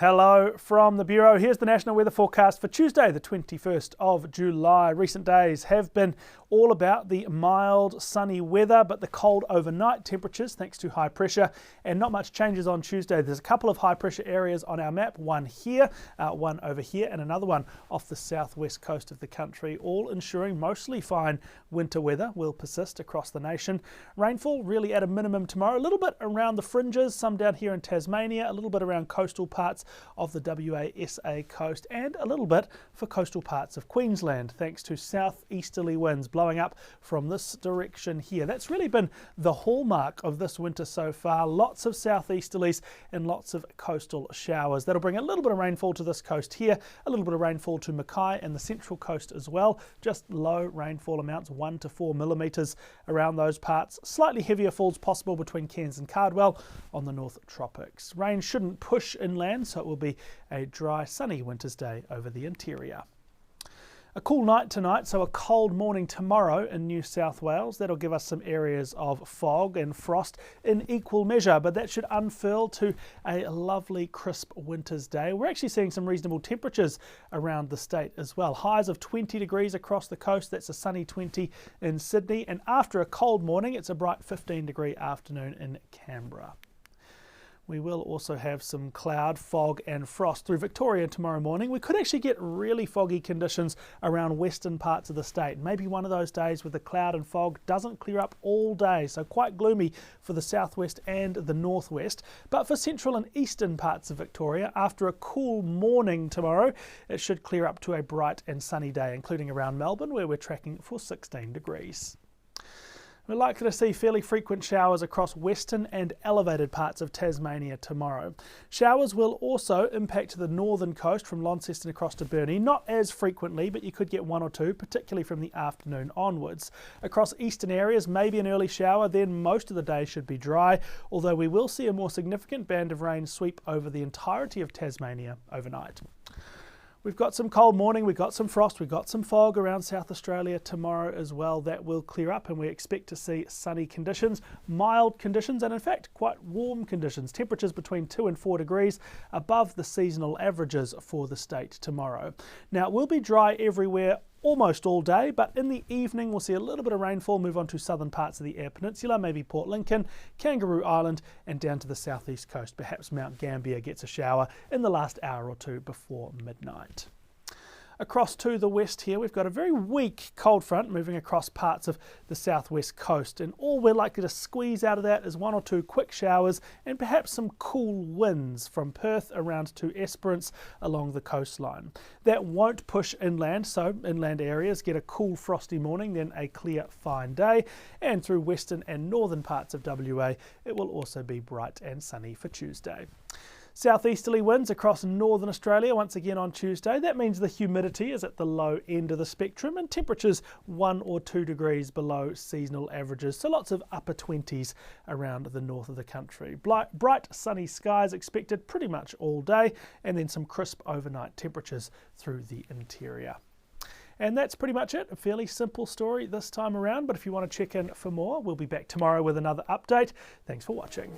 Hello from the Bureau. Here's the national weather forecast for Tuesday, the 21st of July. Recent days have been all about the mild, sunny weather, but the cold overnight temperatures thanks to high pressure, and not much changes on Tuesday. There's a couple of high pressure areas on our map, one here, one over here, and another one off the southwest coast of the country, all ensuring mostly fine winter weather will persist across the nation. Rainfall really at a minimum tomorrow, a little bit around the fringes, some down here in Tasmania, a little bit around coastal parts of the WA-SA coast, and a little bit for coastal parts of Queensland thanks to southeasterly winds blowing up from this direction here. That's really been the hallmark of this winter so far. Lots of southeasterlies and lots of coastal showers. That'll bring a little bit of rainfall to this coast here, a little bit of rainfall to Mackay and the central coast as well. Just low rainfall amounts, 1 to 4 millimetres around those parts. Slightly heavier falls possible between Cairns and Cardwell on the North Tropics. Rain shouldn't push inland, so it will be a dry, sunny winter's day over the interior. A cool night tonight, so a cold morning tomorrow in New South Wales. That'll give us some areas of fog and frost in equal measure, but that should unfurl to a lovely crisp winter's day. We're actually seeing some reasonable temperatures around the state as well. Highs of 20 degrees across the coast. That's a sunny 20 in Sydney, and after a cold morning, it's a bright 15-degree afternoon in Canberra. We will also have some cloud, fog and frost through Victoria tomorrow morning. We could actually get really foggy conditions around western parts of the state. Maybe one of those days where the cloud and fog doesn't clear up all day, so quite gloomy for the southwest and the northwest. But for central and eastern parts of Victoria, after a cool morning tomorrow, it should clear up to a bright and sunny day, including around Melbourne, where we're tracking for 16 degrees. We're likely to see fairly frequent showers across western and elevated parts of Tasmania tomorrow. Showers will also impact the northern coast from Launceston across to Burnie, not as frequently, but you could get one or two, particularly from the afternoon onwards. Across eastern areas, maybe an early shower, then most of the day should be dry, although we will see a more significant band of rain sweep over the entirety of Tasmania overnight. We've got some cold morning, we've got some frost, we've got some fog around South Australia tomorrow as well. That will clear up and we expect to see sunny conditions, mild conditions, and in fact quite warm conditions. Temperatures between 2 and 4 degrees above the seasonal averages for the state tomorrow. Now it will be dry everywhere almost all day, but in the evening we'll see a little bit of rainfall move on to southern parts of the Eyre Peninsula, maybe Port Lincoln, Kangaroo Island and down to the southeast coast. Perhaps Mount Gambier gets a shower in the last hour or two before midnight. Across to the west here, we've got a very weak cold front moving across parts of the southwest coast, and all we're likely to squeeze out of that is 1 or 2 quick showers and perhaps some cool winds from Perth around to Esperance along the coastline. That won't push inland, so inland areas get a cool frosty morning, then a clear fine day, and through western and northern parts of WA it will also be bright and sunny for Tuesday. Southeasterly winds across northern Australia once again on Tuesday. That means the humidity is at the low end of the spectrum and temperatures 1 or 2 degrees below seasonal averages, so lots of upper 20s around the north of the country. Bright sunny skies expected pretty much all day, and then some crisp overnight temperatures through the interior. And that's pretty much it. A fairly simple story this time around, but if you want to check in for more, we'll be back tomorrow with another update. Thanks for watching.